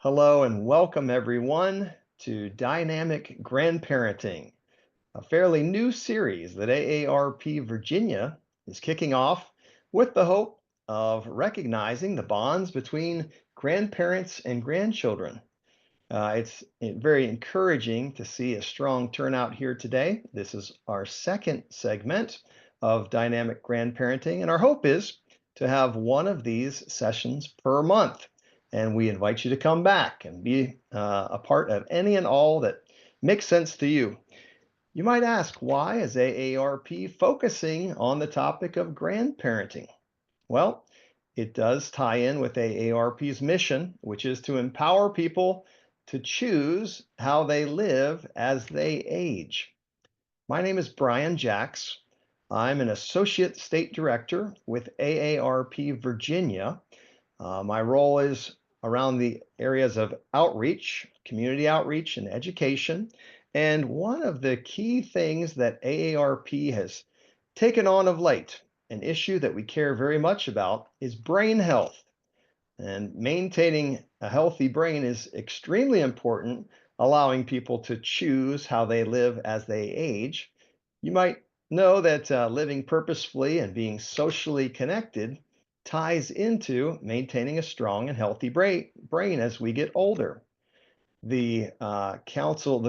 Hello and welcome everyone to Dynamic Grandparenting, a fairly new series that AARP Virginia is kicking off with the hope of recognizing the bonds between grandparents and grandchildren. It's very encouraging to see a strong turnout here today. This is our second segment of Dynamic Grandparenting, and our hope is to have one of these sessions per month. And we invite you to come back and be a part of any and all that makes sense to you. You might ask, why is AARP focusing on the topic of grandparenting? Well, it does tie in with AARP's mission, which is to empower people to choose how they live as they age. My name is Brian Jacks. I'm an Associate State Director with AARP Virginia. My role is around the areas of outreach, community outreach, and education. And one of the key things that AARP has taken on of late, an issue that we care very much about, is brain health. And maintaining a healthy brain is extremely important, allowing people to choose how they live as they age. You might know that living purposefully and being socially connected ties into maintaining a strong and healthy brain as we get older. The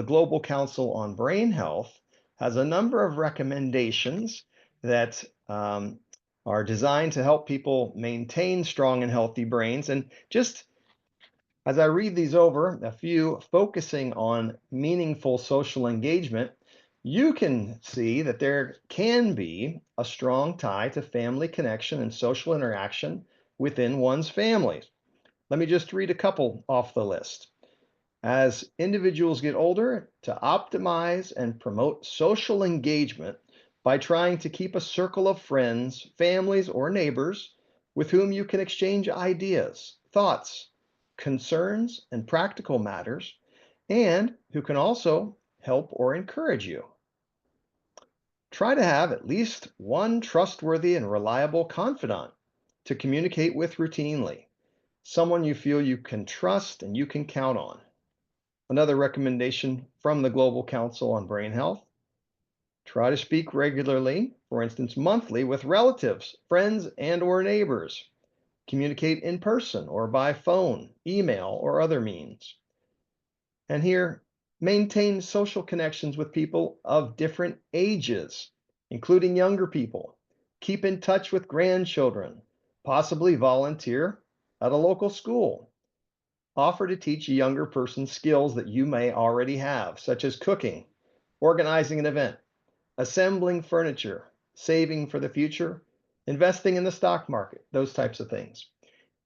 Global Council on Brain Health, has a number of recommendations that are designed to help people maintain strong and healthy brains. And just as I read these over, a few focusing on meaningful social engagement, you can see that there can be a strong tie to family connection and social interaction within one's family. Let me just read a couple off the list. As individuals get older, to optimize and promote social engagement by trying to keep a circle of friends, families, or neighbors with whom you can exchange ideas, thoughts, concerns, and practical matters, and who can also help or encourage you. Try to have at least one trustworthy and reliable confidant to communicate with routinely, someone you feel you can trust and you can count on. Another recommendation from the Global Council on Brain Health: try to speak regularly, for instance, monthly, with relatives, friends, and or neighbors. Communicate in person or by phone, email, or other means. And here, maintain social connections with people of different ages, including younger people. Keep in touch with grandchildren, possibly volunteer at a local school. Offer to teach a younger person skills that you may already have, such as cooking, organizing an event, assembling furniture, saving for the future, investing in the stock market, those types of things.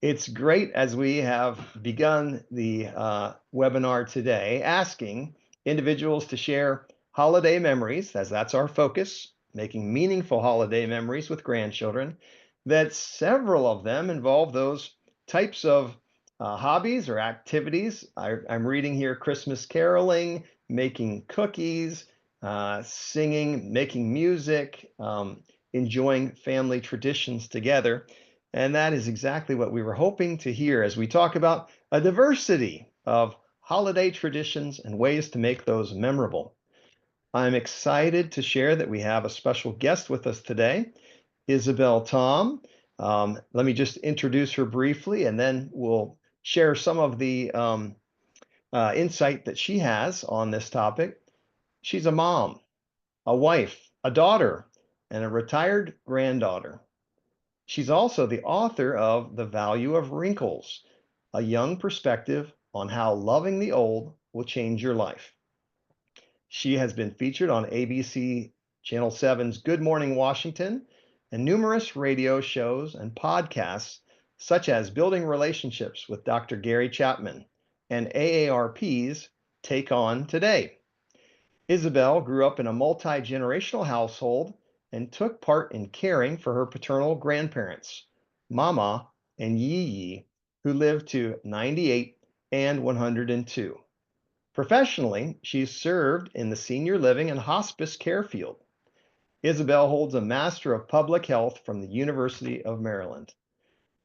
It's great, as we have begun the webinar today, asking individuals to share holiday memories, as that's our focus, making meaningful holiday memories with grandchildren, that several of them involve those types of hobbies or activities. I'm reading here Christmas caroling, making cookies, singing, making music, enjoying family traditions together. And that is exactly what we were hoping to hear as we talk about a diversity of holiday traditions and ways to make those memorable. I'm excited to share that we have a special guest with us today, Isabel Tom. Let me just introduce her briefly, and then we'll share some of the insight that she has on this topic. She's a mom, a wife, a daughter, and a retired granddaughter. She's also the author of The Value of Wrinkles, a young perspective on how loving the old will change your life. She has been featured on ABC Channel 7's Good Morning Washington and numerous radio shows and podcasts, such as Building Relationships with Dr. Gary Chapman and AARP's Take On Today. Isabel grew up in a multi-generational household and took part in caring for her paternal grandparents, Mama and Yi Yi, who lived to 98 and 102. Professionally, she's served in the senior living and hospice care field. Isabel holds a Master of Public Health from the University of Maryland.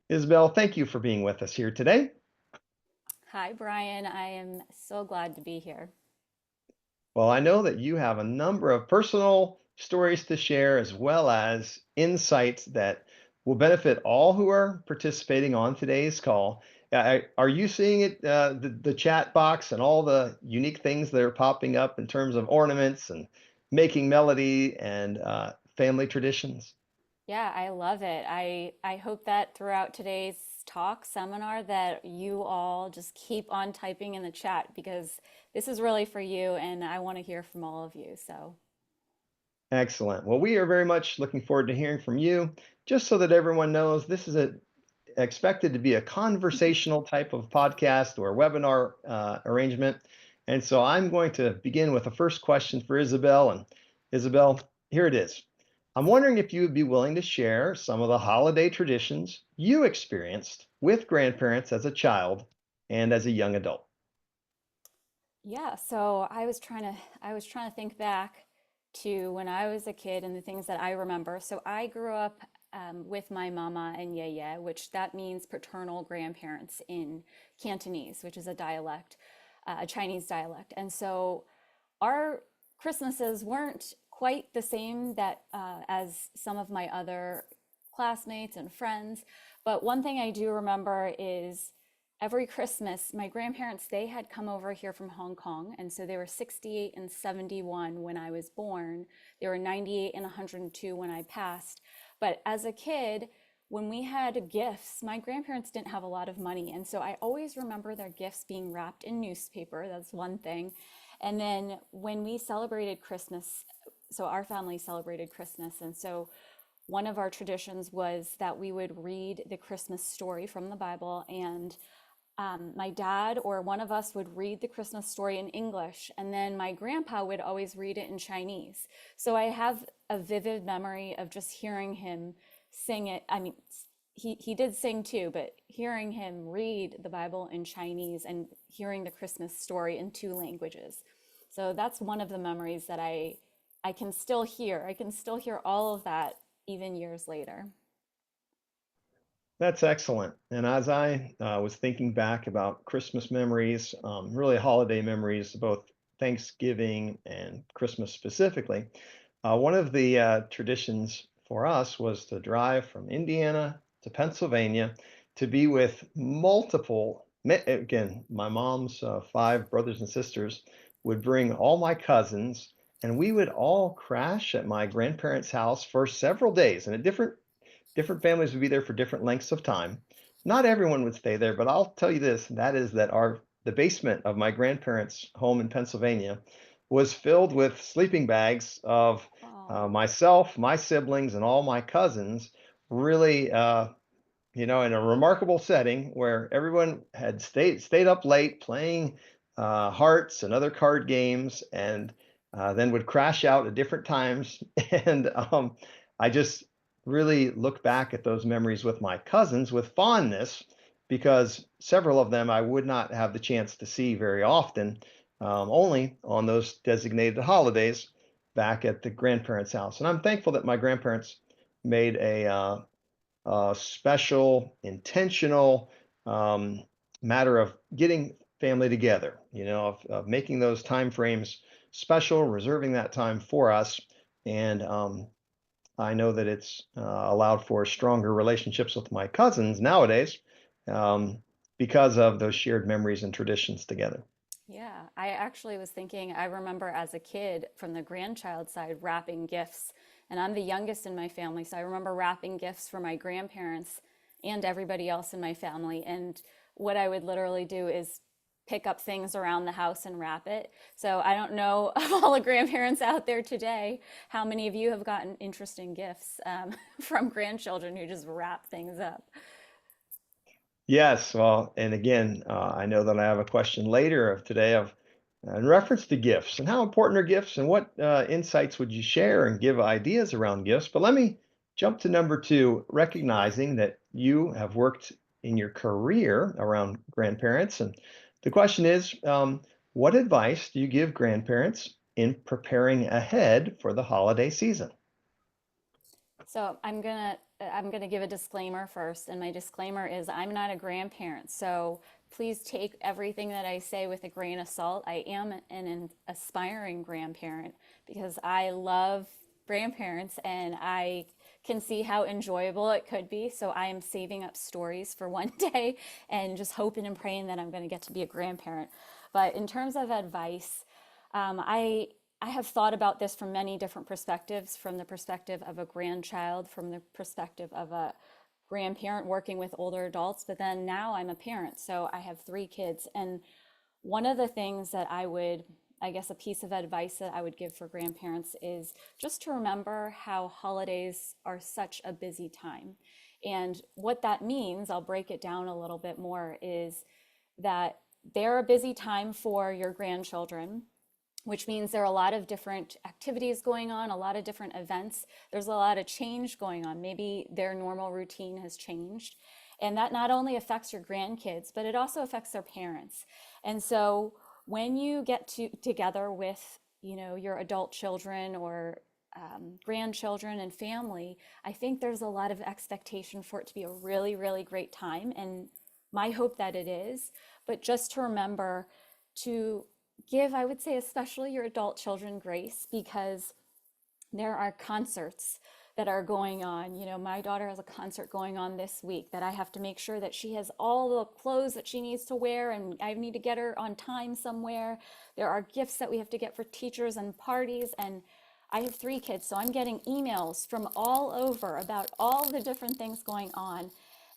Isabel, thank you for being with us here today. Hi, Brian. I am so glad to be here. Well, I know that you have a number of personal stories to share as well as insights that will benefit all who are participating on today's call. Are you seeing it, the chat box and all the unique things that are popping up in terms of ornaments and making melody and family traditions? Yeah, I love it. I hope that throughout today's talk seminar that you all just keep on typing in the chat because this is really for you and I want to hear from all of you. So, Excellent. Well, we are very much looking forward to hearing from you. Just so that everyone knows, this is expected to be a conversational type of podcast or webinar arrangement. And so I'm going to begin with the first question for Isabel. And Isabel, here it is. I'm wondering if you would be willing to share some of the holiday traditions you experienced with grandparents as a child and as a young adult. yeah, so I was trying to think back to when I was a kid and the things that I remember. So I grew up with my mama and yaya, which that means paternal grandparents in Cantonese, which is a dialect, a Chinese dialect. And so our Christmases weren't quite the same that as some of my other classmates and friends. But one thing I do remember is every Christmas, my grandparents, they had come over here from Hong Kong. And so they were 68 and 71 when I was born. They were 98 and 102 when I passed. But as a kid, when we had gifts, my grandparents didn't have a lot of money. And so I always remember their gifts being wrapped in newspaper. That's one thing. And then when we celebrated Christmas, so our family celebrated Christmas. And so one of our traditions was that we would read the Christmas story from the Bible, and my dad or one of us would read the Christmas story in English, and then my grandpa would always read it in Chinese. So I have a vivid memory of just hearing him sing it. I mean, he did sing too, but hearing him read the Bible in Chinese and hearing the Christmas story in two languages. So that's one of the memories that I can still hear. I can still hear all of that even years later. That's excellent. And as I was thinking back about Christmas memories, really holiday memories, both Thanksgiving and Christmas specifically, one of the traditions for us was to drive from Indiana to Pennsylvania to be with again, my mom's five brothers and sisters would bring all my cousins, and we would all crash at my grandparents' house for several days, and at different families would be there for different lengths of time. Not everyone would stay there, but I'll tell you this, and that is that the basement of my grandparents' home in Pennsylvania was filled with sleeping bags of Oh, myself, my siblings, and all my cousins. Really, in a remarkable setting where everyone had stayed up late playing hearts and other card games, and then would crash out at different times. And I just really look back at those memories with my cousins with fondness because several of them I would not have the chance to see very often, only on those designated holidays back at the grandparents' house. And I'm thankful that my grandparents made a special, intentional um, matter of getting family together, of making those time frames special, reserving that time for us. And I know that it's allowed for stronger relationships with my cousins nowadays um, because of those shared memories and traditions together. yeah. I actually was thinking, I remember as a kid from the grandchild side wrapping gifts, and I'm the youngest in my family, so I remember wrapping gifts for my grandparents and everybody else in my family. And what I would literally do is pick up things around the house and wrap it. So I don't know of all the grandparents out there today, how many of you have gotten interesting gifts from grandchildren who just wrap things up. Yes, well, and again, I know that I have a question later of today of in reference to gifts and how important are gifts and what insights would you share and give ideas around gifts. But let me jump to number two, recognizing that you have worked in your career around grandparents. And the question is, what advice do you give grandparents in preparing ahead for the holiday season? So I'm gonna I'm going to give a disclaimer first, and my disclaimer is I'm not a grandparent. So please take everything that I say with a grain of salt. I am an aspiring grandparent because I love grandparents and I can see how enjoyable it could be. So I am saving up stories for one day and just hoping and praying that I'm going to get to be a grandparent. But in terms of advice, I have thought about this from many different perspectives, from the perspective of a grandchild, from the perspective of a grandparent working with older adults, but then now I'm a parent, so I have three kids. And one of the things that I would, I guess, a piece of advice that I would give for grandparents is just to remember how holidays are such a busy time. And what that means, I'll break it down a little bit more, is that they're a busy time for your grandchildren, which means there are a lot of different activities going on, a lot of different events. There's a lot of change going on. Maybe their normal routine has changed. And that not only affects your grandkids, but it also affects their parents. And so when you get together with, your adult children or grandchildren and family, I think there's a lot of expectation for it to be a really, really great time. And my hope that it is, but just to remember to give, I would say, especially your adult children, grace because there are concerts that are going on. My daughter has a concert going on this week that I have to make sure that she has all the clothes that she needs to wear, and I need to get her on time somewhere. There are gifts that we have to get for teachers and parties. And I have three kids, so I'm getting emails from all over about all the different things going on.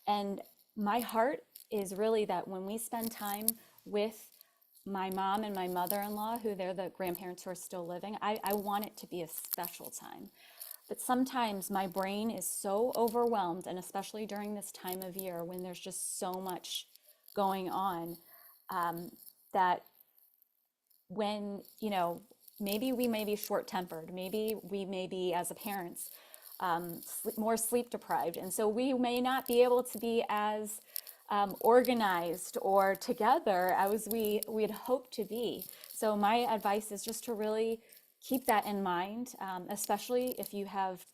And my heart is really that when we spend time with my mom and my mother-in-law, who they're the grandparents who are still living, I want it to be a special time. But sometimes my brain is so overwhelmed, and especially during this time of year when there's just so much going on, that when, maybe we may be short-tempered, maybe we may be, as a parents, more sleep deprived. And so we may not be able to be as organized or together as we'd hoped to be. So my advice is just to really keep that in mind, especially if you have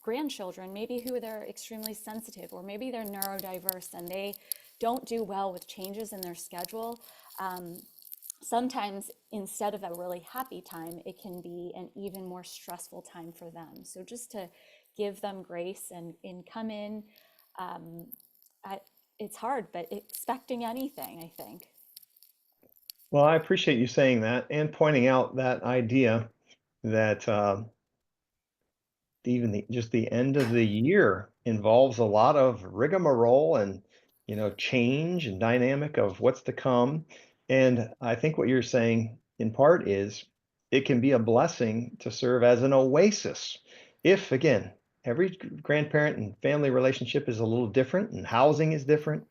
grandchildren, maybe who they're extremely sensitive, or maybe they're neurodiverse and they don't do well with changes in their schedule. Sometimes instead of a really happy time, it can be an even more stressful time for them. So just to give them grace and come in, um, I, it's hard, but expecting anything, I think. Well, I appreciate you saying that and pointing out that idea that even just the end of the year involves a lot of rigmarole and change and dynamic of what's to come. And I think what you're saying in part is it can be a blessing to serve as an oasis if, again, every grandparent and family relationship is a little different and housing is different.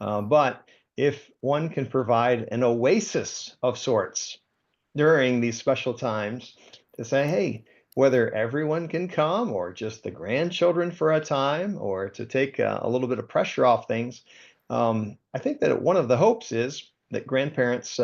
But if one can provide an oasis of sorts during these special times to say, hey, whether everyone can come or just the grandchildren for a time or to take a little bit of pressure off things, I think that one of the hopes is that grandparents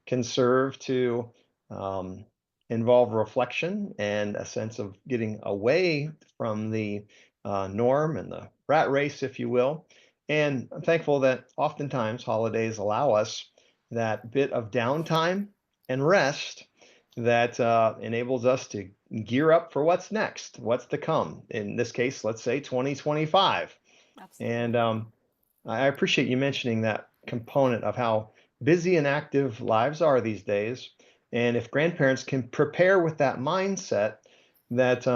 can serve to um, involve reflection and a sense of getting away from the norm and the rat race, if you will. And I'm thankful that oftentimes holidays allow us that bit of downtime and rest that enables us to gear up for what's next, what's to come. In this case, let's say 2025. And Absolutely. I appreciate you mentioning that component of how busy and active lives are these days. And if grandparents can prepare with that mindset, that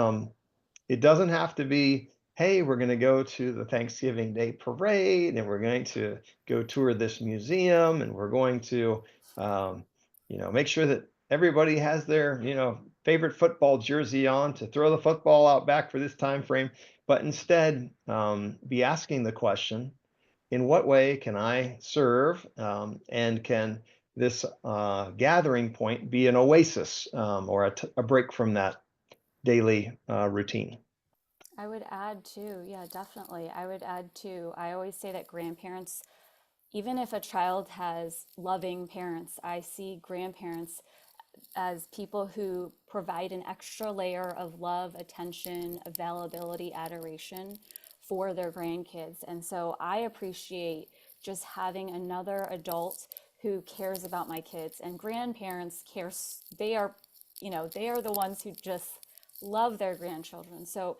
it doesn't have to be, hey, we're going to go to the Thanksgiving Day parade and we're going to go tour this museum and we're going to, um, make sure that everybody has their, favorite football jersey on to throw the football out back for this time frame. But instead, be asking the question, in what way can I serve? And can this gathering point be an oasis or a break from that daily routine? I would add too, yeah, definitely. I would add too, I always say that grandparents, even if a child has loving parents, I see grandparents as people who provide an extra layer of love, attention, availability, adoration for their grandkids. And so I appreciate just having another adult who cares about my kids. And grandparents care, they are, they are the ones who just love their grandchildren. So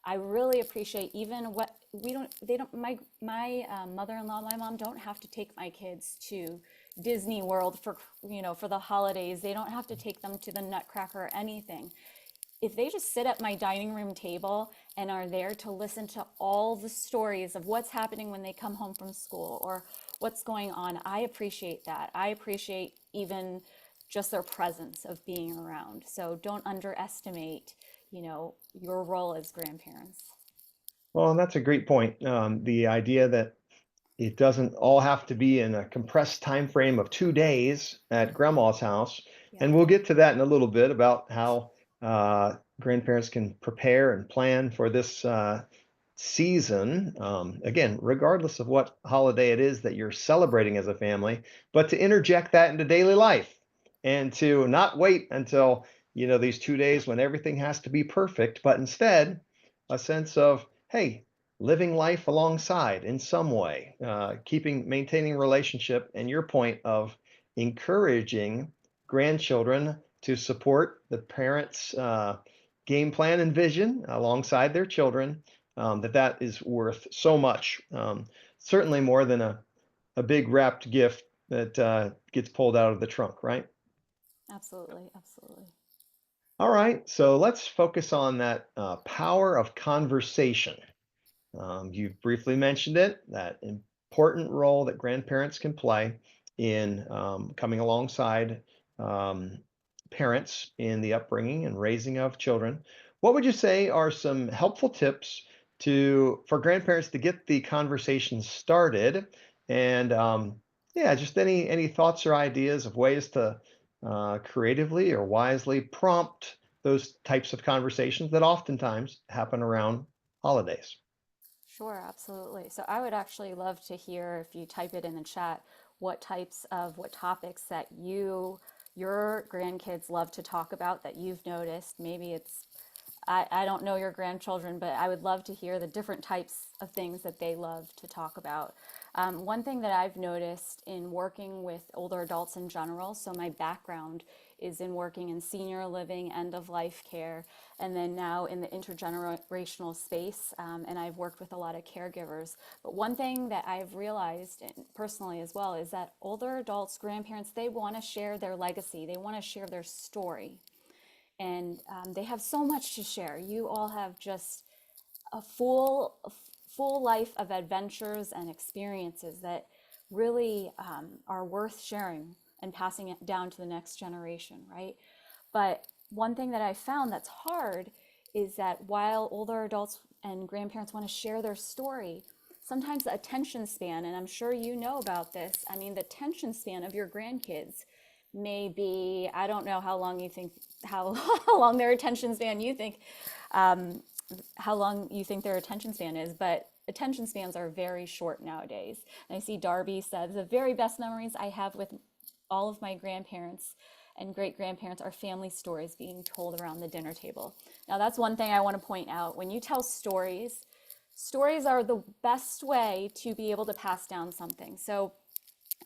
I really appreciate even what we don't, they don't, my mother-in-law, my mom don't have to take my kids to Disney World for, for the holidays. They don't have to take them to the Nutcracker or anything. If they just sit at my dining room table and are there to listen to all the stories of what's happening when they come home from school or what's going on, I appreciate that. I appreciate even just their presence of being around. So don't underestimate, your role as grandparents. Well, and that's a great point. The idea that it doesn't all have to be in a compressed time frame of 2 days at grandma's house. Yeah, And we'll get to that in a little bit about how grandparents can prepare and plan for this season. Again, regardless of what holiday it is that you're celebrating as a family, but to interject that into daily life and to not wait until, these 2 days when everything has to be perfect, but instead a sense of, hey, living life alongside in some way, maintaining relationship, and your point of encouraging grandchildren to support the parents' game plan and vision alongside their children, that is worth so much. Certainly more than a big wrapped gift that gets pulled out of the trunk, right? absolutely, absolutely. All right, so let's focus on that power of conversation. You briefly mentioned it, that important role that grandparents can play in coming alongside um, parents in the upbringing and raising of children. What would you say are some helpful tips for grandparents to get the conversation started? And yeah, just any thoughts or ideas of ways to creatively or wisely prompt those types of conversations that oftentimes happen around holidays. Sure, absolutely. So I would actually love to hear if you type it in the chat what topics that your grandkids love to talk about that you've noticed. Maybe I don't know your grandchildren, but I would love to hear the different types of things that they love to talk about. One thing that I've noticed in working with older adults in general, so my background is in working in senior living, end of life care, and then now in the intergenerational space. And I've worked with a lot of caregivers. But one thing that I've realized personally as well is that older adults, grandparents, they want to share their legacy, they want to share their story. And they have so much to share. You all have just a full life of adventures and experiences that really are worth sharing and passing it down to the next generation, right? But one thing that I found that's hard is that while older adults and grandparents want to share their story, sometimes the attention span, and I'm sure you know about this, I mean, the attention span of your grandkids may be, I don't know how long you think, how, how long their attention span you think, how long you think their attention span is, but attention spans are very short nowadays. And I see Darby said, the very best memories I have with all of my grandparents and great grandparents are family stories being told around the dinner table. Now, that's one thing I want to point out. When you tell stories, stories are the best way to be able to pass down something. So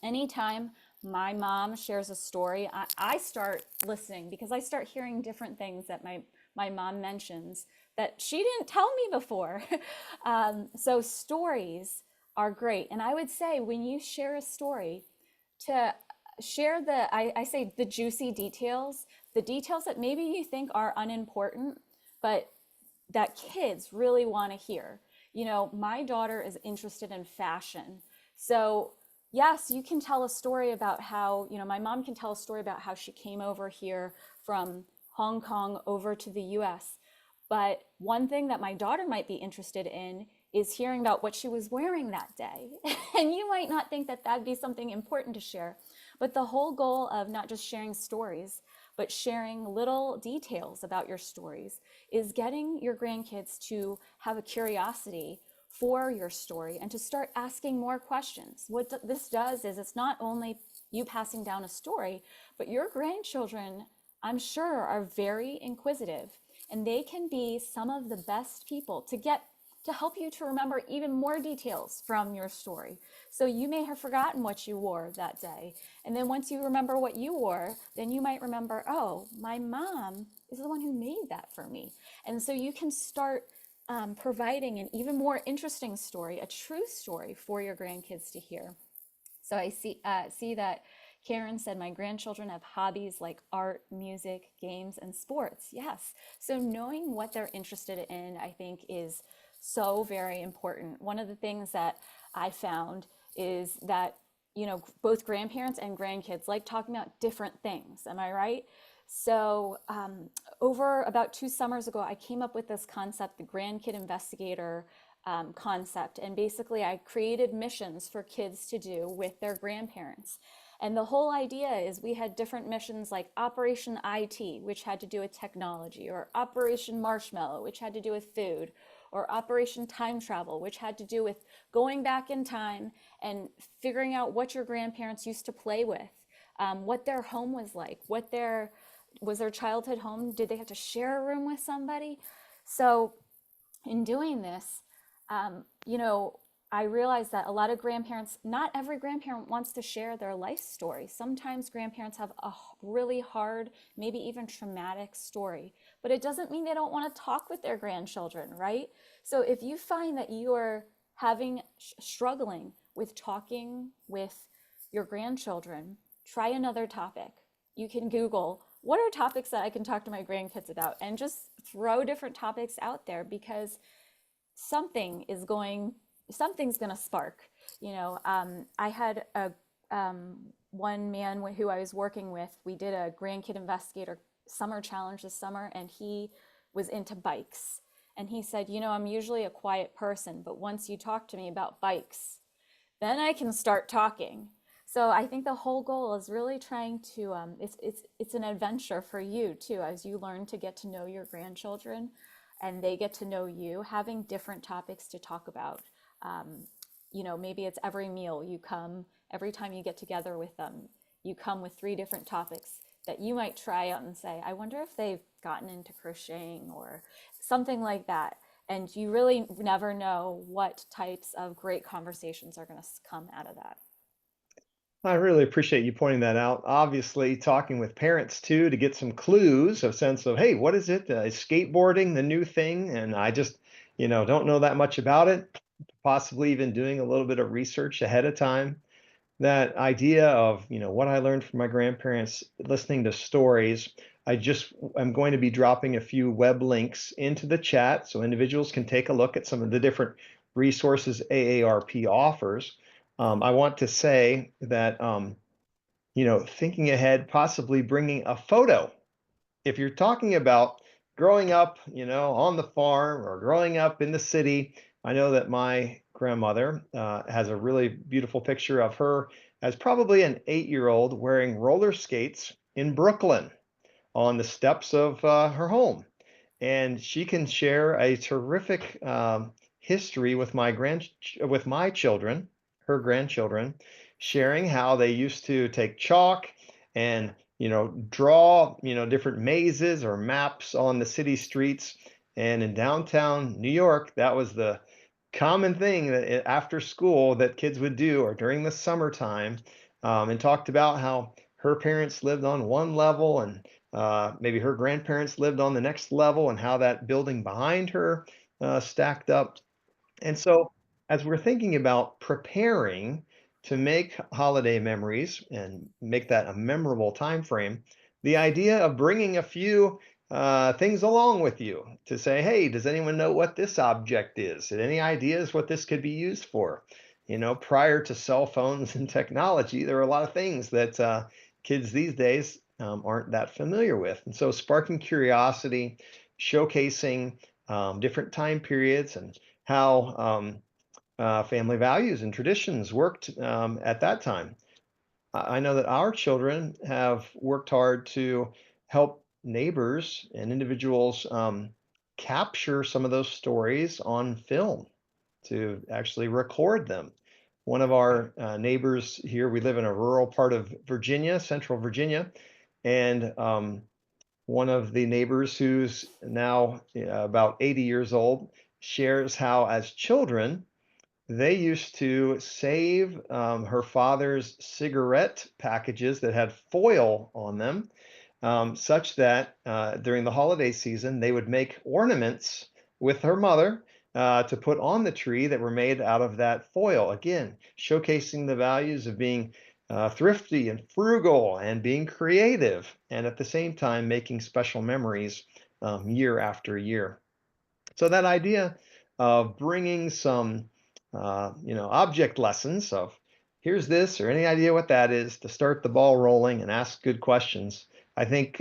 anytime my mom shares a story, I start listening because I start hearing different things that my mom mentions that she didn't tell me before. So stories are great. And I would say when you share a story, to share I say the juicy details, the details that maybe you think are unimportant, but that kids really want to hear. My daughter is interested in fashion. So, yes, you can tell a story about how, my mom can tell a story about how she came over here from Hong Kong over to the US. But one thing that my daughter might be interested in is hearing about what she was wearing that day. And you might not think that that'd be something important to share. But the whole goal of not just sharing stories, but sharing little details about your stories is getting your grandkids to have a curiosity for your story and to start asking more questions. What this does is it's not only you passing down a story, but your grandchildren, I'm sure, are very inquisitive, and they can be some of the best people to help you to remember even more details from your story. So you may have forgotten what you wore that day. And then once you remember what you wore, then you might remember, oh, my mom is the one who made that for me. And so you can start providing an even more interesting story, a true story for your grandkids to hear. So I see that Karen said my grandchildren have hobbies like art, music, games, and sports. Yes. So knowing what they're interested in, I think, is so very important. One of the things that I found is that, both grandparents and grandkids like talking about different things. Am I right? So, over about 2 summers ago, I came up with this concept, the grandkid investigator concept. And basically, I created missions for kids to do with their grandparents. And the whole idea is we had different missions like Operation IT, which had to do with technology, or Operation Marshmallow, which had to do with food, or Operation Time Travel, which had to do with going back in time and figuring out what your grandparents used to play with, what their home was like, what their was their childhood home. Did they have to share a room with somebody? So in doing this, um, you know, I realized that a lot of grandparents, not every grandparent wants to share their life story. Sometimes grandparents have a really hard, maybe even traumatic story, but it doesn't mean they don't want to talk with their grandchildren, right? So if you find that you are struggling with talking with your grandchildren, try another topic. You can Google, what are topics that I can talk to my grandkids about? And just throw different topics out there, because something is going something's going to spark. I had a one man who I was working with. We did a grandkid investigator summer challenge this summer, and he was into bikes. And he said, I'm usually a quiet person, but once you talk to me about bikes, then I can start talking. So I think the whole goal is really trying to it's an adventure for you too, as you learn to get to know your grandchildren and they get to know you, having different topics to talk about. Um, Maybe it's every meal you come, every time you get together with them, you come with three different topics that you might try out and say, I wonder if they've gotten into crocheting or something like that. And you really never know what types of great conversations are going to come out of that. I really appreciate you pointing that out. Obviously, talking with parents too to get some clues, a sense of, hey, what is it? Is skateboarding the new thing? And I just, don't know that much about it. Possibly even doing a little bit of research ahead of time. That idea of, what I learned from my grandparents, listening to stories. I'm going to be dropping a few web links into the chat so individuals can take a look at some of the different resources AARP offers. I want to say that, thinking ahead, possibly bringing a photo. If you're talking about growing up, on the farm or growing up in the city, I know that my grandmother has a really beautiful picture of her as probably an 8-year-old wearing roller skates in Brooklyn on the steps of her home. And she can share a terrific history with with my children, her grandchildren, sharing how they used to take chalk and draw different mazes or maps on the city streets. And in downtown New York, that was the common thing that after school that kids would do or during the summertime, and talked about how her parents lived on one level and maybe her grandparents lived on the next level and how that building behind her stacked up. And so, as we're thinking about preparing to make holiday memories and make that a memorable time frame, the idea of bringing a few things along with you to say, hey, does anyone know what this object is? And any ideas what this could be used for? Prior to cell phones and technology, there are a lot of things that kids these days aren't that familiar with. And so, sparking curiosity, showcasing different time periods and how family values and traditions worked at that time. I know that our children have worked hard to help neighbors and individuals capture some of those stories on film. to actually record them. One of our neighbors here, we live in a rural part of Virginia, central Virginia, and one of the neighbors who's now about 80 years old shares how, as children, they used to save her father's cigarette packages that had foil on them, such that during the holiday season, they would make ornaments with her mother to put on the tree that were made out of that foil. Again, showcasing the values of being thrifty and frugal and being creative, and at the same time, making special memories year after year. So that idea of bringing some, object lessons of here's this or any idea what that is to start the ball rolling and ask good questions, I think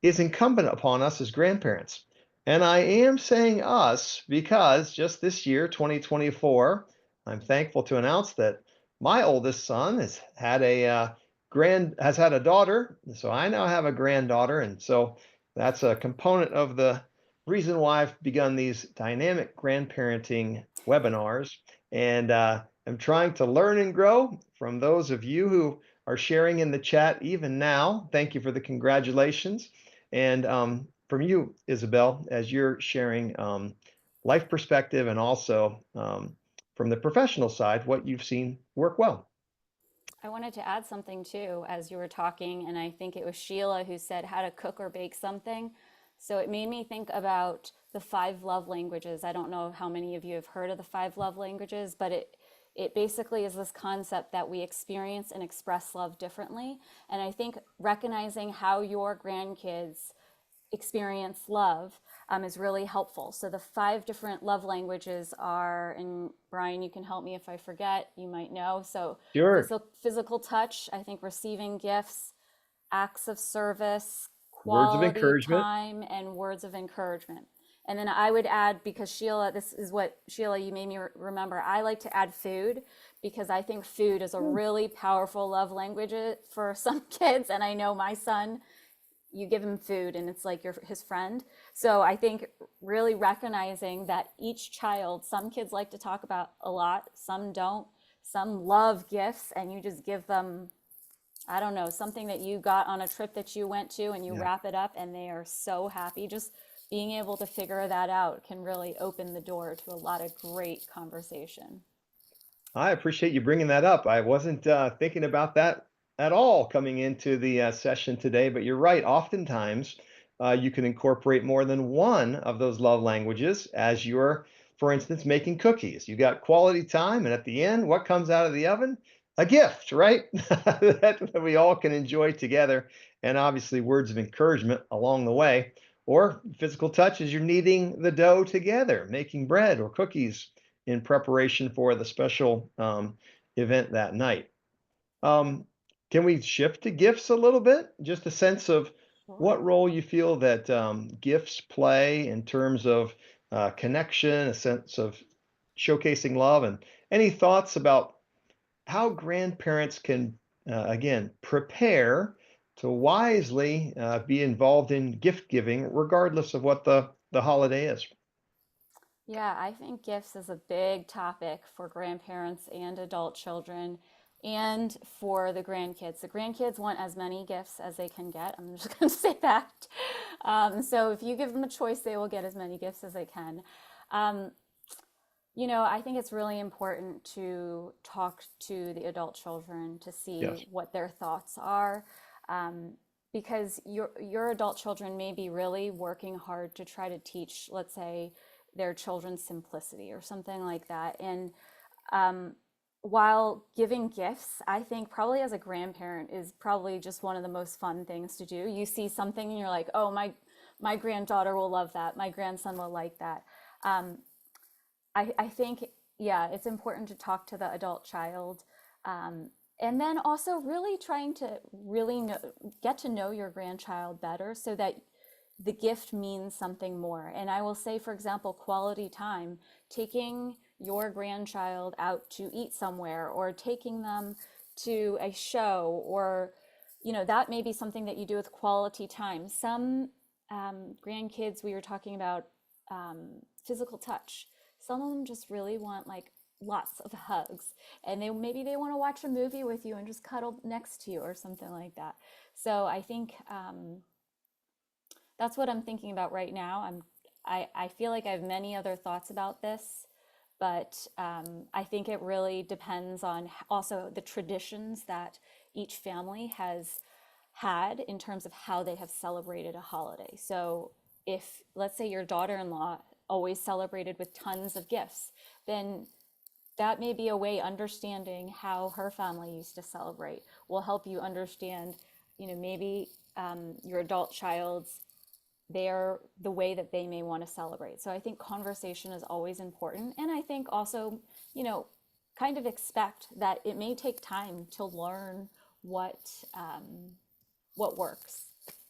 is incumbent upon us as grandparents. And I am saying us because just this year, 2024, I'm thankful to announce that my oldest son has had a daughter, so I now have a granddaughter, and so that's a component of the reason why I've begun these dynamic grandparenting webinars. And I'm trying to learn and grow from those of you who are sharing in the chat even now. Thank you for the congratulations. And from you, Isabel, as you're sharing life perspective and also from the professional side, what you've seen work well. I wanted to add something too as you were talking, and I think it was Sheila who said how to cook or bake something. So it made me think about the five love languages. I don't know how many of you have heard of the five love languages, but it basically is this concept that we experience and express love differently. And I think recognizing how your grandkids experience love is really helpful. So the five different love languages are, and Brian, you can help me if I forget, you might know. So Sure. physical touch, I think receiving gifts, acts of service, Words of quality encouragement. time, and words of encouragement. And then I would add, because Sheila, this is what Sheila, you made me remember, I like to add food because I think food is a really powerful love language for some kids. And I know my son, you give him food and it's like his friend. So I think really recognizing that each child, some kids like to talk about a lot, some don't, some love gifts, and you just give them, I don't know, something that you got on a trip that you went to and you Yeah. wrap it up and they are so happy. Just being able to figure that out can really open the door to a lot of great conversation. I appreciate you bringing that up. I wasn't thinking about that at all coming into the session today, but you're right. Oftentimes, you can incorporate more than one of those love languages as you're, for instance, making cookies. You got quality time, and at the end, what comes out of the oven? A gift, right? That we all can enjoy together, and obviously, words of encouragement along the way, or physical touch as you're kneading the dough together, making bread or cookies in preparation for the special event that night. Um, can we shift to gifts a little bit? Just a sense of Sure. what role you feel that gifts play in terms of connection, a sense of showcasing love, and any thoughts about how grandparents can, again, prepare to wisely be involved in gift giving, regardless of what the holiday is. Yeah, I think gifts is a big topic for grandparents and adult children and for the grandkids. The grandkids want as many gifts as they can get. I'm just going to say that. So if you give them a choice, they will get as many gifts as they can. Um, I think it's really important to talk to the adult children to see Yes. what their thoughts are. Um, because your adult children may be really working hard to try to teach, let's say, their children simplicity or something like that. And while giving gifts, I think probably as a grandparent is probably just one of the most fun things to do. You see something and you're like, oh, my granddaughter will love that. My grandson will like that. Um, I think, yeah, it's important to talk to the adult child. And then also really trying to really get to know your grandchild better so that the gift means something more. And I will say, for example, quality time, taking your grandchild out to eat somewhere or taking them to a show or, that may be something that you do with quality time. Some grandkids, we were talking about physical touch. Some of them just really want like lots of hugs, and they want to watch a movie with you and just cuddle next to you or something like that. So I think that's what I'm thinking about right now. I feel like I have many other thoughts about this, but I think it really depends on also the traditions that each family has had in terms of how they have celebrated a holiday. So if, let's say, your daughter-in-law always celebrated with tons of gifts, then that may be a way understanding how her family used to celebrate will help you understand, maybe your adult child's the way that they may want to celebrate. So I think conversation is always important. And I think also, you know, kind of expect that it may take time to learn what what works.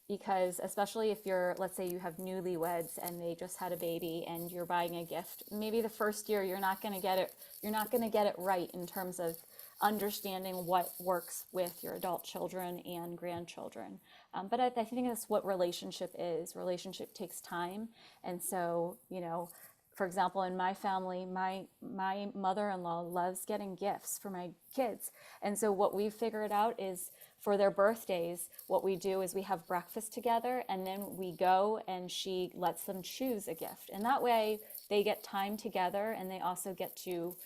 Because especially if you're, let's say you have newlyweds and they just had a baby and you're buying a gift, maybe the first year you're not going to get it right in terms of understanding what works with your adult children and grandchildren. But I think that's what relationship is. Relationship takes time. And so, for example, in my family, my mother-in-law loves getting gifts for my kids. And so what we've figured out is for their birthdays, what we do is we have breakfast together and then we go and she lets them choose a gift. And that way they get time together and they also get to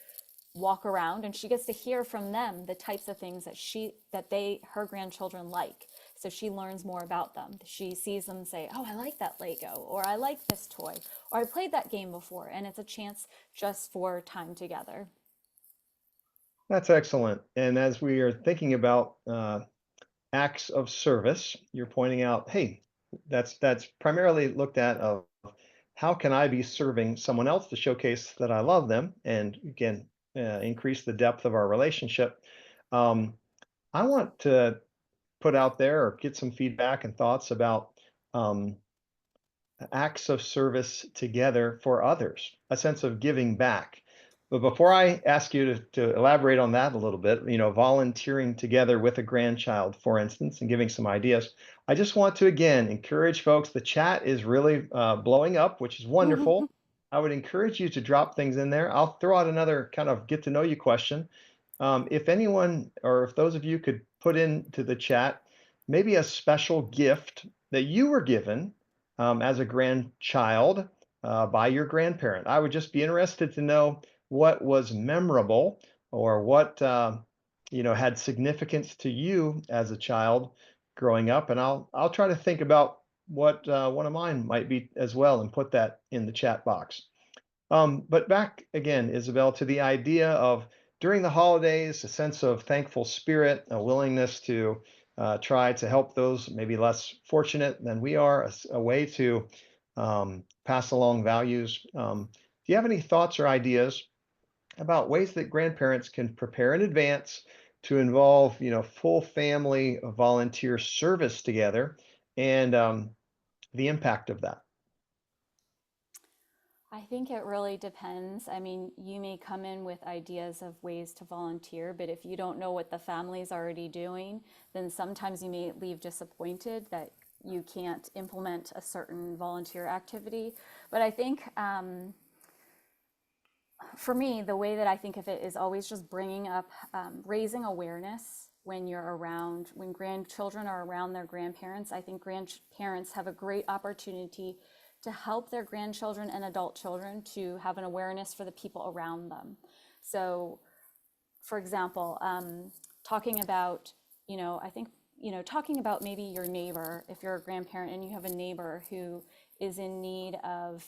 walk around and she gets to hear from them the types of things that her grandchildren like. So she learns more about them. She sees them say, oh, I like that Lego, or I like this toy, or I played that game before. And it's a chance just for time together. That's excellent. And as we are thinking about acts of service, you're pointing out, hey, that's primarily looked at of how can I be serving someone else to showcase that I love them and again increase the depth of our relationship. Um, I want to put out there or get some feedback and thoughts about um, acts of service together for others, a sense of giving back. But before I ask you to elaborate on that a little bit, volunteering together with a grandchild, for instance, and giving some ideas, I just want to again encourage folks. The chat is really blowing up, which is wonderful. I would encourage you to drop things in there. I'll throw out another kind of get to know you question. If anyone or if those of you could put into the chat maybe a special gift that you were given as a grandchild by your grandparent. I would just be interested to know what was memorable or what had significance to you as a child growing up, and I'll try to think about what one of mine might be as well and put that in the chat box. But back again, Isabel, to the idea of during the holidays, a sense of thankful spirit, a willingness to try to help those maybe less fortunate than we are, a way to pass along values. Do you have any thoughts or ideas about ways that grandparents can prepare in advance to involve, full family volunteer service together and the impact of that? I think it really depends. I mean, you may come in with ideas of ways to volunteer, but if you don't know what the family's already doing, then sometimes you may leave disappointed that you can't implement a certain volunteer activity. But I think for me, the way that I think of it is always just bringing up, raising awareness when grandchildren are around their grandparents. I think grandparents have a great opportunity to help their grandchildren and adult children to have an awareness for the people around them. So, for example, talking about, I think, talking about maybe your neighbor, if you're a grandparent and you have a neighbor who is in need of,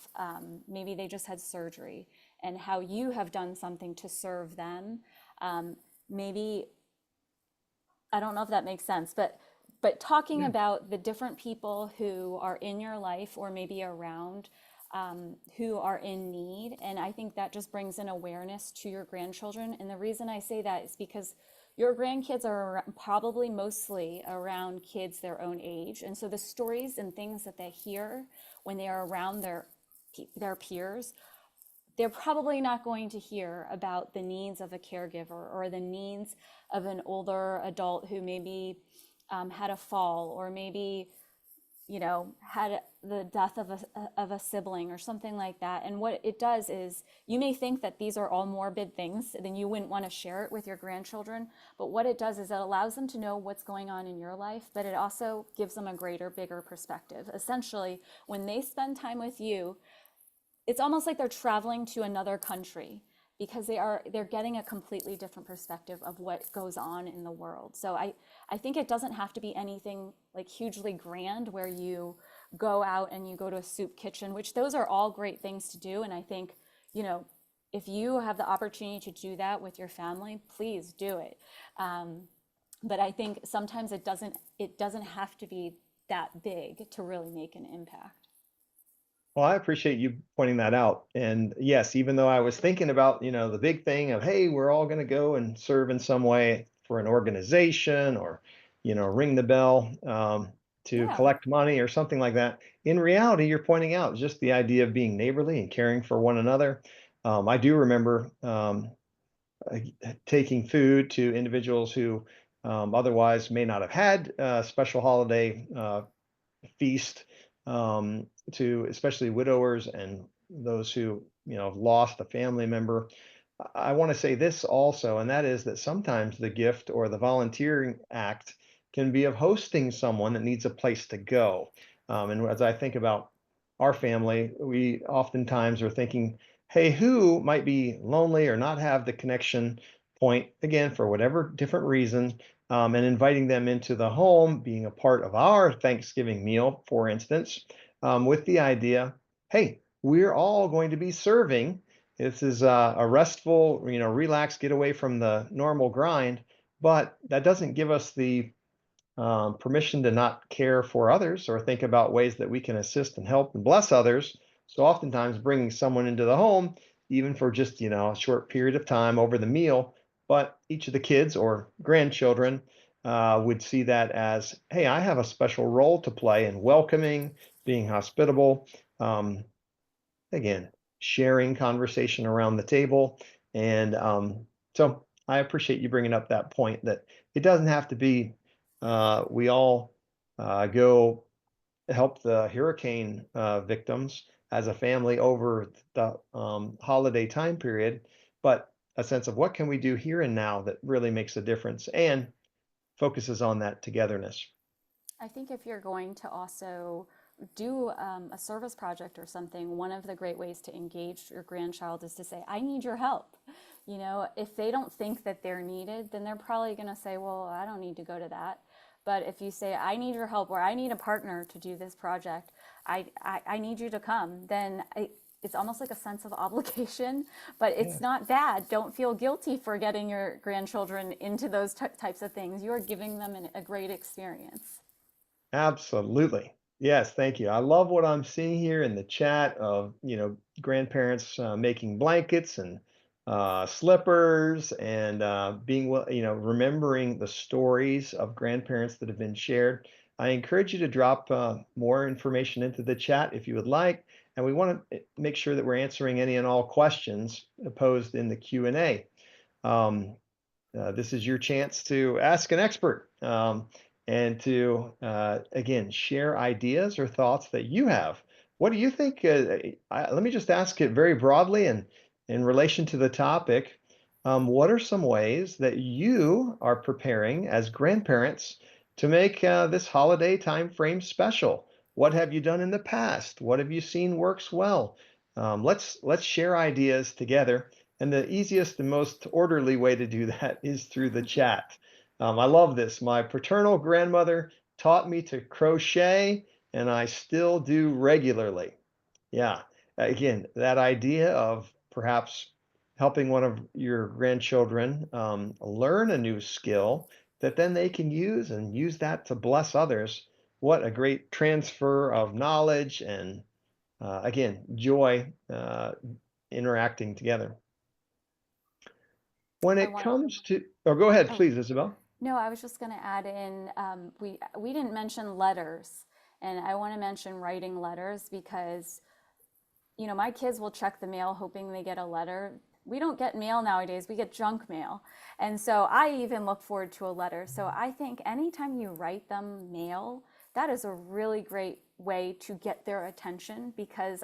maybe they just had surgery, and how you have done something to serve them. Maybe, I don't know if that makes sense, but talking Yeah. about the different people who are in your life or maybe around, who are in need. And I think that just brings an awareness to your grandchildren. And the reason I say that is because your grandkids are probably mostly around kids their own age. And so the stories and things that they hear when they are around their peers, they're probably not going to hear about the needs of a caregiver or the needs of an older adult who maybe had a fall, or maybe had the death of a sibling or something like that. And what it does is you may think that these are all morbid things, then you wouldn't want to share it with your grandchildren. But what it does is it allows them to know what's going on in your life, but it also gives them a greater, bigger perspective. Essentially, when they spend time with you, it's almost like they're traveling to another country because they're getting a completely different perspective of what goes on in the world. So I think it doesn't have to be anything like hugely grand where you go out and you go to a soup kitchen, which those are all great things to do. And I think, you know, if you have the opportunity to do that with your family, please do it. But I think sometimes it doesn't have to be that big to really make an impact. Well, I appreciate you pointing that out. And yes, even though I was thinking about, the big thing of, hey, we're all going to go and serve in some way for an organization or, ring the bell to Yeah. collect money or something like that. In reality, you're pointing out just the idea of being neighborly and caring for one another. I do remember uh, taking food to individuals who otherwise may not have had a special holiday feast to especially widowers and those who have lost a family member. I want to say this also, and that is that sometimes the gift or the volunteering act can be of hosting someone that needs a place to go. And as I think about our family, we oftentimes are thinking, hey, who might be lonely or not have the connection point, again, for whatever different reason, and inviting them into the home, being a part of our Thanksgiving meal, for instance, with the idea, hey, we're all going to be serving. This is a restful, relaxed getaway from the normal grind, but that doesn't give us the permission to not care for others or think about ways that we can assist and help and bless others. So oftentimes bringing someone into the home, even for just, a short period of time over the meal, but each of the kids or grandchildren would see that as, hey, I have a special role to play in welcoming, being hospitable. Um, Again, sharing conversation around the table. And so I appreciate you bringing up that point that it doesn't have to be, we all go help the hurricane victims as a family over the holiday time period, but a sense of what can we do here and now that really makes a difference and focuses on that togetherness. I think if you're going to also do a service project or something, one of the great ways to engage your grandchild is to say, I need your help. If they don't think that they're needed, then they're probably going to say, well, I don't need to go to that. But if you say, I need your help or I need a partner to do this project, I need you to come, then it's almost like a sense of obligation, but Yeah. it's not bad. Don't feel guilty for getting your grandchildren into those types of things. You are giving them a great experience. Absolutely. Yes, thank you. I love what I'm seeing here in the chat of, grandparents making blankets and slippers and being, remembering the stories of grandparents that have been shared. I encourage you to drop more information into the chat if you would like, and we want to make sure that we're answering any and all questions posed in the Q&A. This is your chance to ask an expert and to, again, share ideas or thoughts that you have. What do you think? Let me just ask it very broadly and in relation to the topic. What are some ways that you are preparing as grandparents to make this holiday time frame special? What have you done in the past? What have you seen works well? Let's share ideas together, and the easiest and most orderly way to do that is through the chat. I love this. My paternal grandmother taught me to crochet, and I still do regularly. Yeah. Again, that idea of perhaps helping one of your grandchildren learn a new skill that then they can use and use that to bless others. What a great transfer of knowledge and, again, joy interacting together. When I it want comes to, oh, go ahead, Oh, please, Isabel. no, I was just going to add in we didn't mention letters, and I want to mention writing letters because my kids will check the mail hoping they get a letter. We don't get mail nowadays, we get junk mail. And so I even look forward to a letter. So I think anytime you write them mail, that is a really great way to get their attention because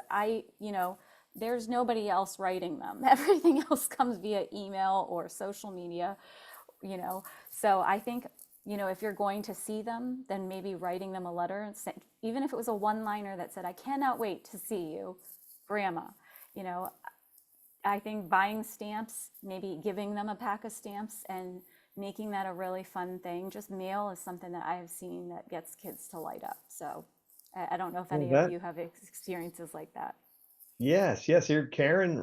there's nobody else writing them. Everything else comes via email or social media, you know. So I think, if you're going to see them, then maybe writing them a letter and say, even if it was a one-liner that said, "I cannot wait to see you, Grandma." You know, I think buying stamps, maybe giving them a pack of stamps and making that a really fun thing. Just mail is something that I have seen that gets kids to light up. So I don't know if Well, any of that you have experiences like that. yes, yes. Here, Karen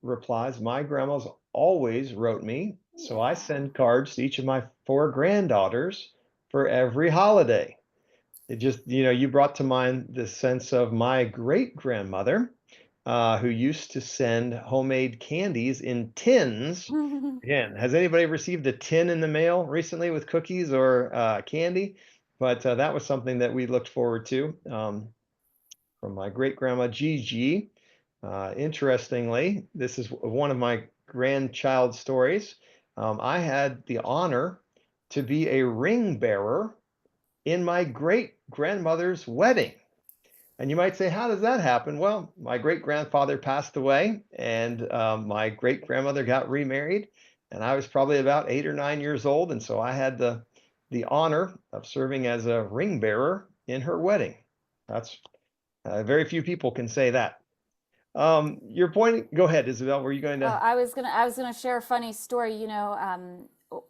replies, my grandma's always wrote me, so I Yeah. send cards to each of my four granddaughters for every holiday. It just, you brought to mind the sense of my great grandmother, who used to send homemade candies in tins. Again, has anybody received a tin in the mail recently with cookies or candy? But that was something that we looked forward to. From my great grandma Gigi. Interestingly, this is one of my grandchild stories. I had the honor to be a ring bearer in my great grandmother's wedding. And you might say, how does that happen? Well, my great grandfather passed away, and my great grandmother got remarried, and I was probably about 8 or 9 years old, and so I had the honor of serving as a ring bearer in her wedding. That's very few people can say that. Your point. Go ahead, Isabel. Were you going to? I was gonna share a funny story.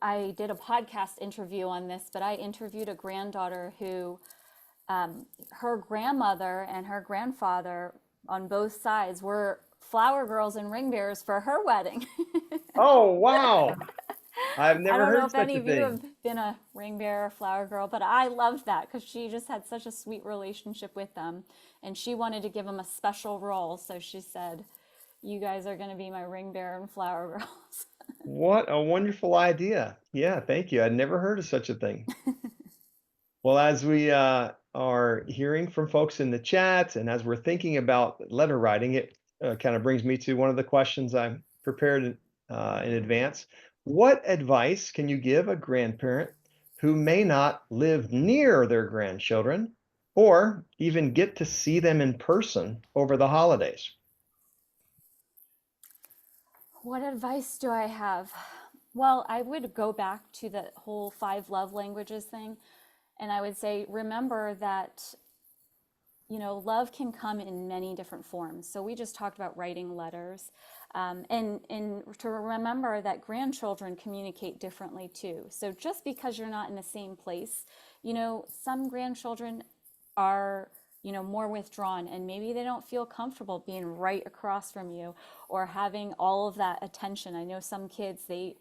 I did a podcast interview on this, but I interviewed a granddaughter who, her grandmother and her grandfather on both sides were flower girls and ring bearers for her wedding. Oh, wow! I've I never don't know heard if such any a of you thing. have been a ring bearer, flower girl, but I loved that because she just had such a sweet relationship with them. And she wanted to give them a special role. So she said, "You guys are going to be my ring bearer and flower girls." What a wonderful idea. Yeah, thank you. I'd never heard of such a thing. Well, as we are hearing from folks in the chat and as we're thinking about letter writing, it kind of brings me to one of the questions I prepared in advance. What advice can you give a grandparent who may not live near their grandchildren or even get to see them in person over the holidays? What advice do I have? Well, I would go back to the whole five love languages thing. And I would say, remember that love can come in many different forms. So we just talked about writing letters, and to remember that grandchildren communicate differently too. So just because you're not in the same place, some grandchildren are more withdrawn and maybe they don't feel comfortable being right across from you or having all of that attention. I know some kids, they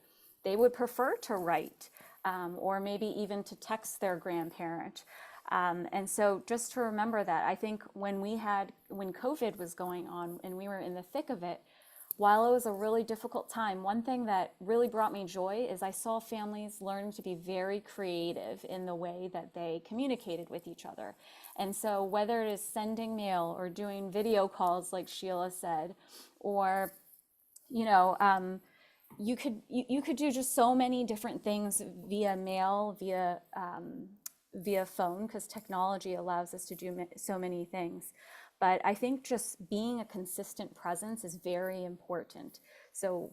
would prefer to write, or maybe even to text their grandparent. And so just to remember that, I think when COVID was going on and we were in the thick of it, while it was a really difficult time, one thing that really brought me joy is I saw families learn to be very creative in the way that they communicated with each other. And so whether it is sending mail or doing video calls, like Sheila said, or, you know, you could do just so many different things via mail, via phone, because technology allows us to do so many things. But I think just being a consistent presence is very important. So,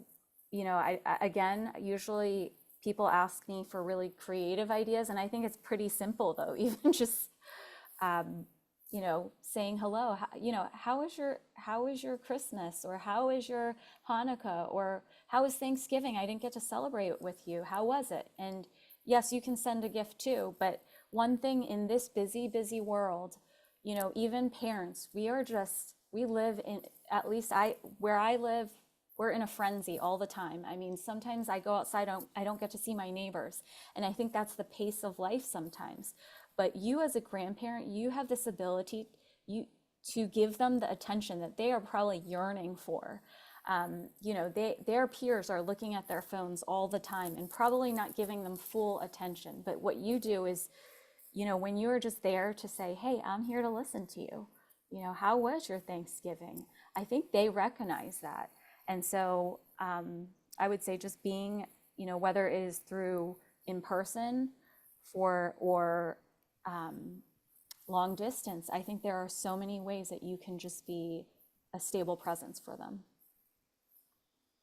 again, usually people ask me for really creative ideas, and I think it's pretty simple though. Even just um, saying hello. How is your Christmas, or how is your Hanukkah, or how is Thanksgiving? I didn't get to celebrate it with you. How was it? And yes, you can send a gift too, but one thing in this busy, busy world, even parents, we live in, at least where I live, we're in a frenzy all the time. I mean, sometimes I go outside, I don't get to see my neighbors. And I think that's the pace of life sometimes. But you as a grandparent, you have this ability you to give them the attention that they are probably yearning for. Their peers are looking at their phones all the time and probably not giving them full attention. But what you do is, when you're just there to say, "Hey, I'm here to listen to you. How was your Thanksgiving?" I think they recognize that. And so I would say just being, whether it is through in person or long distance. I think there are so many ways that you can just be a stable presence for them.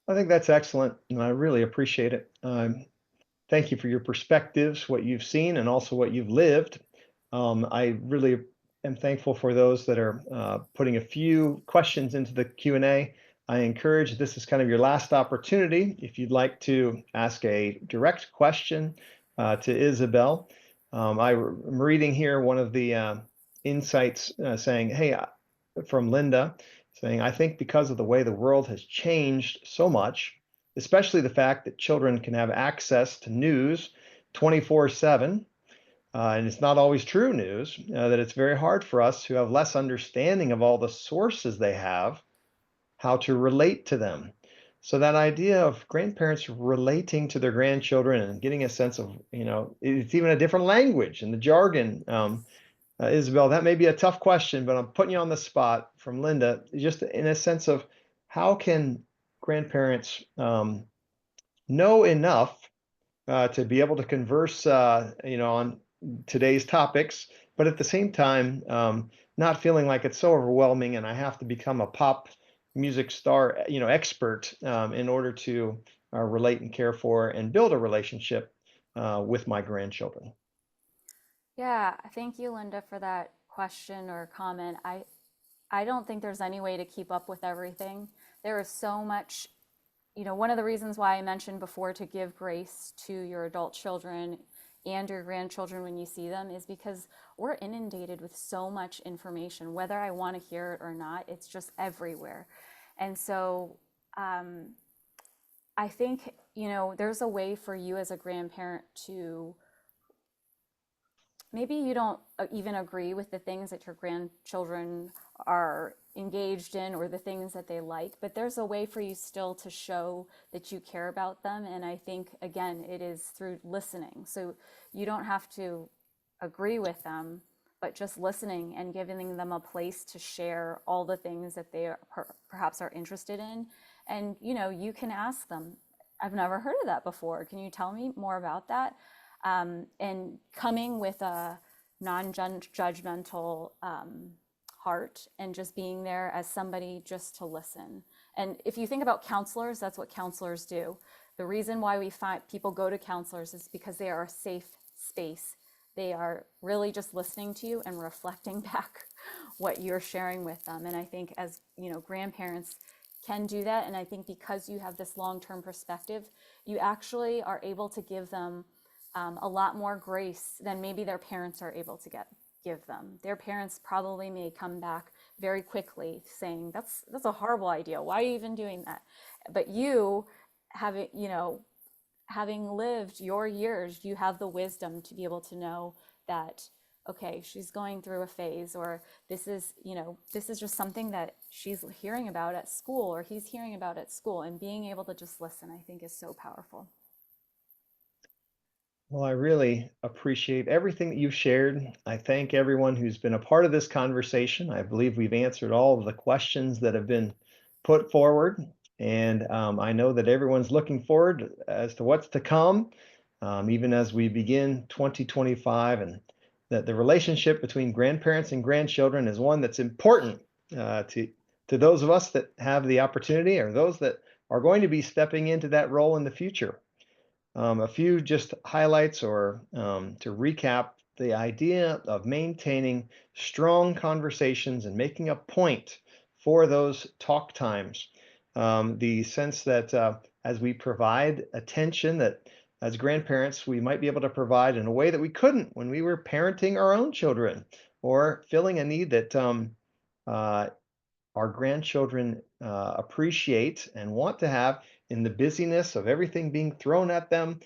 I think that's excellent, and I really appreciate it. Thank you for your perspectives, what you've seen, and also what you've lived. I really am thankful for those that are putting a few questions into the Q&A. I encourage this is kind of your last opportunity. If you'd like to ask a direct question to Isabel, I'm reading here one of the insights saying, hey, from Linda, saying, I think because of the way the world has changed so much, especially the fact that children can have access to news 24/7, and it's not always true news, that it's very hard for us who have less understanding of all the sources they have, how to relate to them. So that idea of grandparents relating to their grandchildren and getting a sense of, it's even a different language and the jargon. Isabel, that may be a tough question, but I'm putting you on the spot from Linda, just in a sense of how can grandparents know enough to be able to converse, on today's topics, but at the same time, not feeling like it's so overwhelming and I have to become a pop music star, expert in order to relate and care for and build a relationship with my grandchildren. Yeah, thank you, Linda, for that question or comment. I don't think there's any way to keep up with everything. There is so much, one of the reasons why I mentioned before to give grace to your adult children and your grandchildren when you see them is because we're inundated with so much information, whether I want to hear it or not, it's just everywhere. And so I think, there's a way for you as a grandparent to maybe you don't even agree with the things that your grandchildren are engaged in or the things that they like, but there's a way for you still to show that you care about them. And I think, again, it is through listening. So you don't have to agree with them, but just listening and giving them a place to share all the things that they perhaps are interested in. And, you can ask them, I've never heard of that before. Can you tell me more about that? And coming with a non-judgmental heart and just being there as somebody just to listen. And if you think about counselors, that's what counselors do. The reason why we find people go to counselors is because they are a safe space. They are really just listening to you and reflecting back what you're sharing with them. And I think as grandparents can do that. And I think because you have this long-term perspective, you actually are able to give them a lot more grace than maybe their parents are able to give them. Their parents probably may come back very quickly saying, that's a horrible idea. Why are you even doing that? But you having, having lived your years, you have the wisdom to be able to know that, okay, she's going through a phase, or this is just something that she's hearing about at school, or he's hearing about at school, and being able to just listen, I think is so powerful. Well, I really appreciate everything that you've shared. I thank everyone who's been a part of this conversation. I believe we've answered all of the questions that have been put forward. And I know that everyone's looking forward as to what's to come, even as we begin 2025, and that the relationship between grandparents and grandchildren is one that's important uh, to, to those of us that have the opportunity or those that are going to be stepping into that role in the future. A few just highlights or to recap the idea of maintaining strong conversations and making a point for those talk times. The sense that as we provide attention, that as grandparents, we might be able to provide in a way that we couldn't when we were parenting our own children or filling a need that uh, our grandchildren appreciate and want to have in the busyness of everything being thrown at them,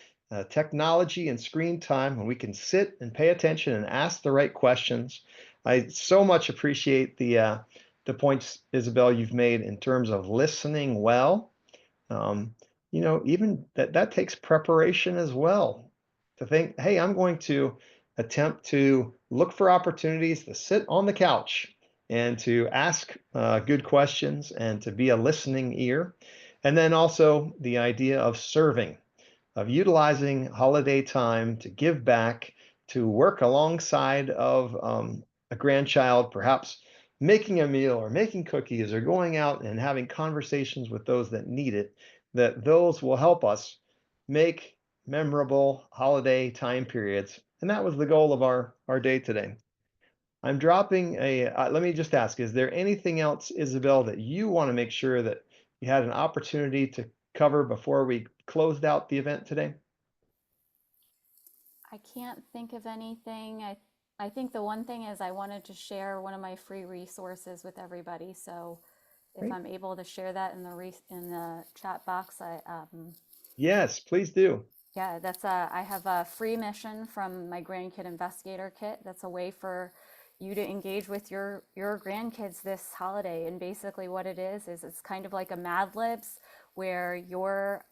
technology and screen time, when we can sit and pay attention and ask the right questions. I so much appreciate the points, Isabel, you've made in terms of listening well. um, even that takes preparation as well, to think, hey, I'm going to attempt to look for opportunities to sit on the couch and to ask good questions and to be a listening ear. And then also the idea of serving, of utilizing holiday time to give back, to work alongside of a grandchild, perhaps making a meal or making cookies or going out and having conversations with those that need it, that those will help us make memorable holiday time periods. And that was the goal of our day today. I'm dropping let me just ask, is there anything else, Isabel, that you want to make sure that you had an opportunity to cover before we closed out the event today? I can't think of anything. I think the one thing is I wanted to share one of my free resources with everybody. So if Great. I'm able to share that in in the chat box, Yes, please do. yeah, I have a free mission from my grandkid investigator kit. That's a way for you to engage with your grandkids this holiday. And basically, what it is it's kind of like a Mad Libs where your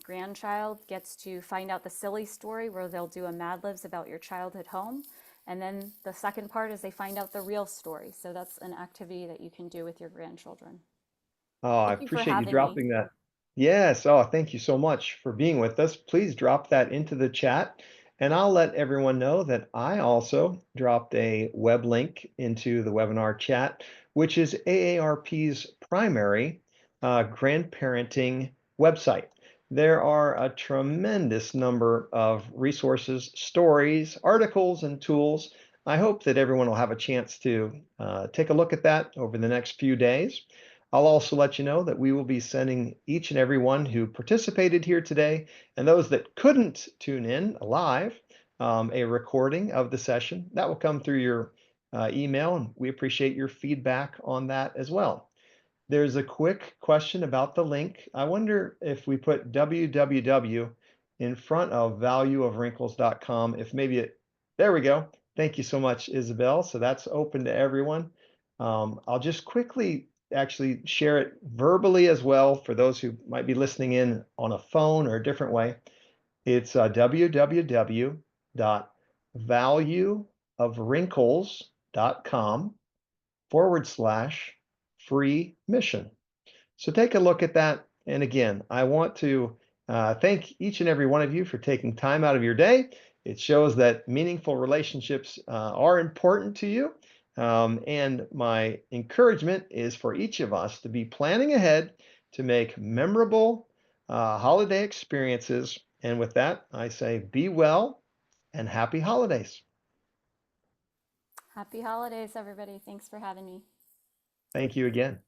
grandchild gets to find out the silly story where they'll do a Mad Libs about your childhood home. And then the second part is they find out the real story. So that's an activity that you can do with your grandchildren. Oh, I Thank you for appreciate you having me. dropping that. Yes. Oh, thank you so much for being with us. Please drop that into the chat. And I'll let everyone know that I also dropped a web link into the webinar chat, which is AARP's primary grandparenting website. There are a tremendous number of resources, stories, articles, and tools. I hope that everyone will have a chance to take a look at that over the next few days. I'll also let you know that we will be sending each and every one who participated here today and those that couldn't tune in live a recording of the session. That will come through your email, and we appreciate your feedback on that as well. There's a quick question about the link. I wonder if we put www in front of valueofwrinkles.com, if maybe there we go. Thank you so much, Isabel. So that's open to everyone. I'll just quickly actually share it verbally as well for those who might be listening in on a phone or a different way. It's www.valueofwrinkles.com/free mission. So take a look at that. And again, I want to thank each and every one of you for taking time out of your day. It shows that meaningful relationships are important to you. And my encouragement is for each of us to be planning ahead to make memorable holiday experiences. And with that, I say be well and happy holidays. Happy holidays, everybody. Thanks for having me. Thank you again.